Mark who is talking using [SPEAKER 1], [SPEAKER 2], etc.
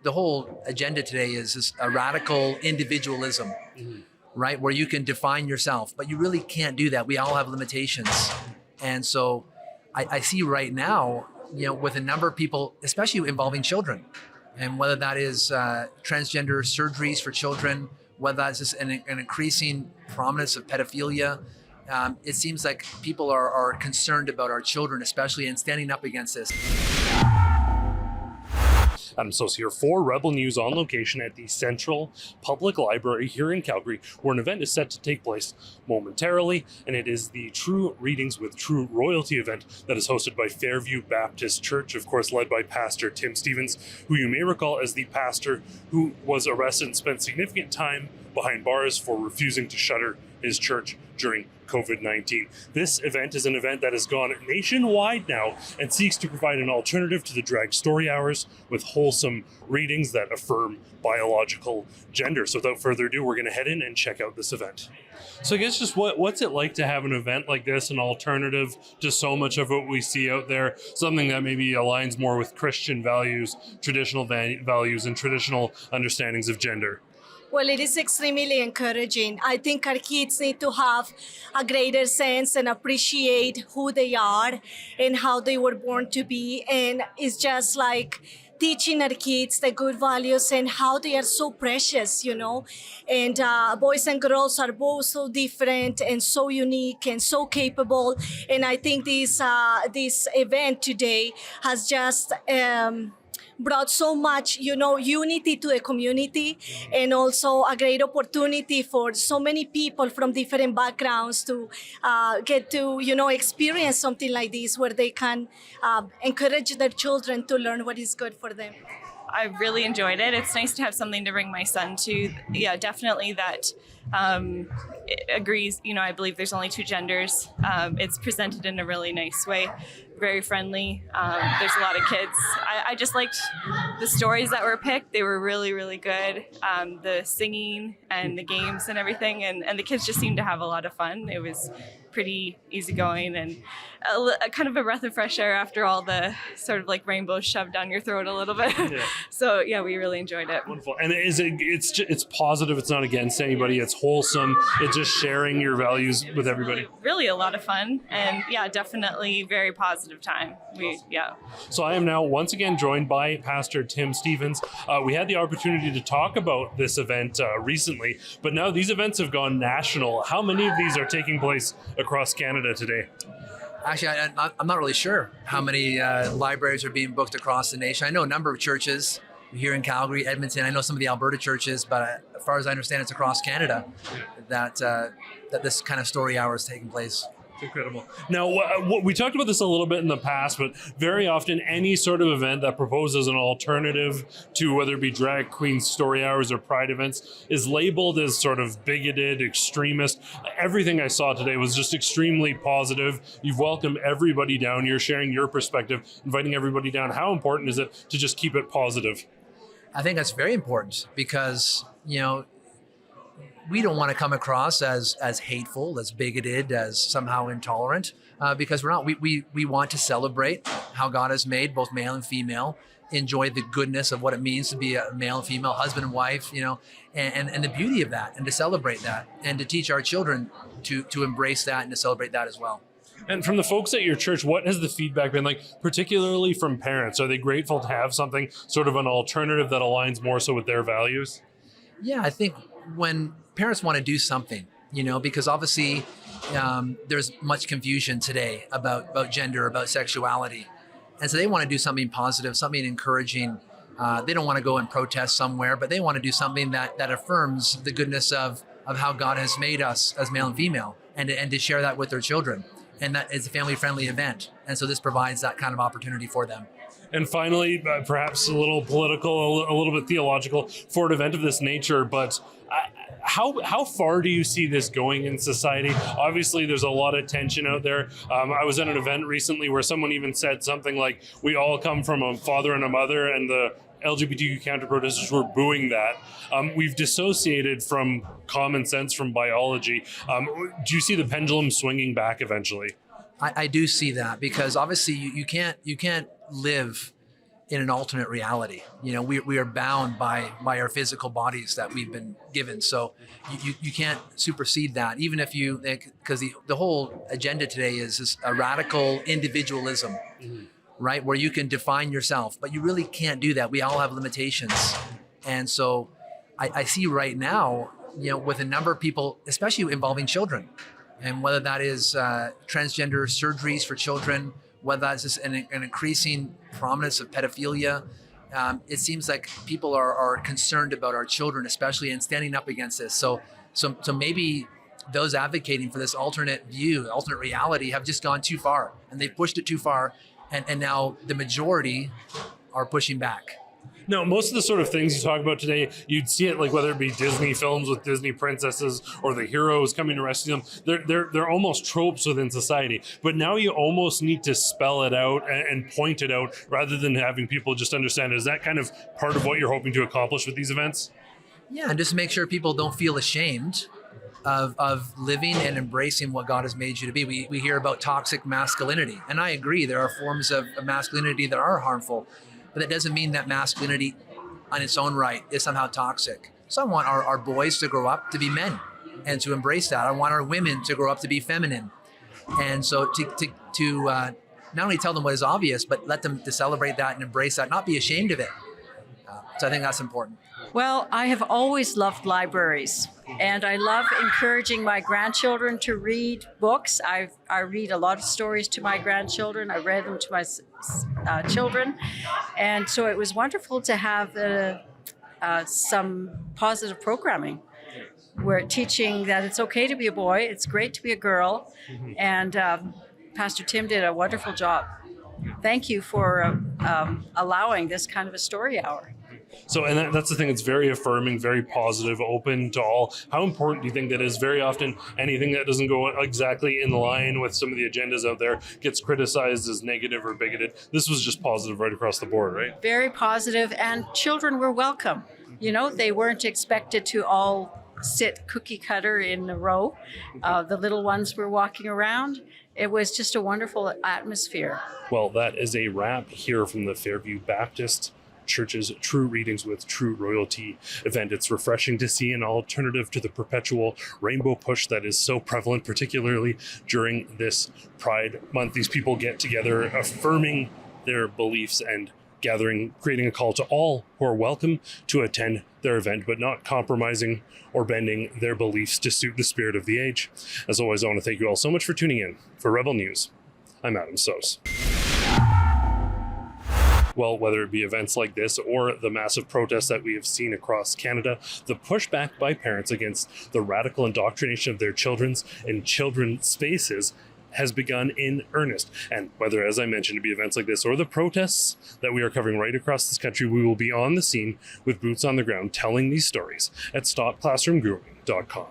[SPEAKER 1] the whole agenda today is this a radical individualism, right? Where you can define yourself, but you really can't do that. We all have limitations. And so I see right now, with a number of people, especially involving children, and whether that is transgender surgeries for children, whether that's just an increasing prominence of pedophilia, it seems like people are concerned about our children, especially, and standing up against this.
[SPEAKER 2] I'm Socio for Rebel News on location at the Central Public Library here in Calgary, where an event is set to take place momentarily, and it is the True Readings with True Royalty event that is hosted by Fairview Baptist Church, of course led by Pastor Tim Stevens, who you may recall as the pastor who was arrested and spent significant time behind bars for refusing to shutter his church during COVID-19. This event is an event that has gone nationwide now and seeks to provide an alternative to the drag story hours with wholesome readings that affirm biological gender. So without further ado, we're going to head in and check out this event. So I guess just what's it like to have an event like this, an alternative to so much of what we see out there, something that maybe aligns more with Christian values, traditional values, and traditional understandings of gender?
[SPEAKER 3] Well, it is extremely encouraging. I think our kids need to have a greater sense and appreciate who they are and how they were born to be. And it's just like teaching our kids the good values and how they are so precious, And boys and girls are both so different and so unique and so capable. And I think this event today has just brought so much, unity to the community, and also a great opportunity for so many people from different backgrounds to get to, experience something like this where they can encourage their children to learn what is good for them.
[SPEAKER 4] I really enjoyed it. It's nice to have something to bring my son to. Yeah, definitely that agrees. I believe there's only two genders. It's presented in a really nice way, very friendly. There's a lot of kids. I just liked the stories that were picked. They were really, really good. The singing and the games and everything. And the kids just seemed to have a lot of fun. It was pretty easygoing and a kind of a breath of fresh air after all the sort of like rainbows shoved down your throat a little bit. Yeah. So yeah, we really enjoyed it.
[SPEAKER 2] Wonderful. And it's positive. It's not against anybody. It's wholesome. It's just sharing your values with everybody.
[SPEAKER 4] Really a lot of fun, and yeah, definitely very positive time.
[SPEAKER 2] So I am now once again joined by Pastor Tim Stevens. We had the opportunity to talk about this event recently, but now these events have gone national. How many of these are taking place across Canada today?
[SPEAKER 1] Actually, I'm not really sure how many libraries are being booked across the nation. I know a number of churches here in Calgary, Edmonton. I know some of the Alberta churches, but as far as I understand, it's across Canada that this kind of story hour is taking place.
[SPEAKER 2] It's incredible. Now, we talked about this a little bit in the past, but very often any sort of event that proposes an alternative to whether it be drag queen story hours or pride events is labeled as sort of bigoted, extremist. Everything I saw today was just extremely positive. You've welcomed everybody down. You're sharing your perspective, inviting everybody down. How important is it to just keep it positive?
[SPEAKER 1] I think that's very important because, we don't want to come across as hateful, as bigoted, as somehow intolerant, because we're not. We want to celebrate how God has made both male and female, enjoy the goodness of what it means to be a male and female, husband and wife, and the beauty of that, and to celebrate that, and to teach our children to embrace that and to celebrate that as well.
[SPEAKER 2] And from the folks at your church, what has the feedback been like, particularly from parents? Are they grateful to have something, sort of an alternative that aligns more so with their values?
[SPEAKER 1] Yeah, I think when parents want to do something, because obviously there's much confusion today about gender, about sexuality. And so they want to do something positive, something encouraging. They don't want to go and protest somewhere, but they want to do something that affirms the goodness of how God has made us as male and female, and to share that with their children. And that is a family-friendly event. And so this provides that kind of opportunity for them.
[SPEAKER 2] And finally, perhaps a little political, a little bit theological for an event of this nature, but how far do you see this going in society? Obviously, there's a lot of tension out there. I was at an event recently where someone even said something like, we all come from a father and a mother, and the LGBTQ counter-protesters were booing that. We've dissociated from common sense, from biology. Do you see the pendulum swinging back eventually?
[SPEAKER 1] I do see that, because obviously you can't live in an alternate reality. We are bound by our physical bodies that we've been given. So you can't supersede that, even if you, because the whole agenda today is this a radical individualism, right? Where you can define yourself, but you really can't do that. We all have limitations. And so I see right now, with a number of people, especially involving children, and whether that is transgender surgeries for children, whether that's just an increasing prominence of pedophilia. It seems like people are concerned about our children, especially, and standing up against this. So maybe those advocating for this alternate view, alternate reality, have just gone too far, and they've pushed it too far, and now the majority are pushing back.
[SPEAKER 2] No, most of the sort of things you talk about today, you'd see it like whether it be Disney films with Disney princesses or the heroes coming to rescue them. They're almost tropes within society. But now you almost need to spell it out and point it out rather than having people just understand it. Is that kind of part of what you're hoping to accomplish with these events?
[SPEAKER 1] Yeah, and just make sure people don't feel ashamed of living and embracing what God has made you to be. We hear about toxic masculinity, and I agree there are forms of masculinity that are harmful. But that doesn't mean that masculinity on its own right is somehow toxic. So I want our boys to grow up to be men and to embrace that. I want our women to grow up to be feminine. And so to not only tell them what is obvious, but let them to celebrate that and embrace that, not be ashamed of it. So I think that's important.
[SPEAKER 5] Well, I have always loved libraries, and I love encouraging my grandchildren to read books. I read a lot of stories to my grandchildren. I read them to my children, and so it was wonderful to have some positive programming. We're teaching that it's okay to be a boy, it's great to be a girl, and Pastor Tim did a wonderful job. Thank you for allowing this kind of a story hour.
[SPEAKER 2] So, and that's the thing, it's very affirming, very positive, open to all. How important do you think that is? Very often, anything that doesn't go exactly in line with some of the agendas out there gets criticized as negative or bigoted. This was just positive right across the board, right?
[SPEAKER 5] Very positive, and children were welcome. They weren't expected to all sit cookie cutter in a row. The little ones were walking around. It was just a wonderful atmosphere.
[SPEAKER 2] Well, that is a wrap here from the Fairview Baptist Church's True Readings with True Royalty event. It's refreshing to see an alternative to the perpetual rainbow push that is so prevalent, particularly during this Pride Month. These people get together affirming their beliefs and gathering, creating a call to all who are welcome to attend their event, but not compromising or bending their beliefs to suit the spirit of the age. As always, I want to thank you all so much for tuning in. For Rebel News, I'm Adam Sos. Well, whether it be events like this or the massive protests that we have seen across Canada, the pushback by parents against the radical indoctrination of their children's in children's spaces has begun in earnest. And whether, as I mentioned, to be events like this or the protests that we are covering right across this country, we will be on the scene with boots on the ground telling these stories at stopclassroomgrooming.com.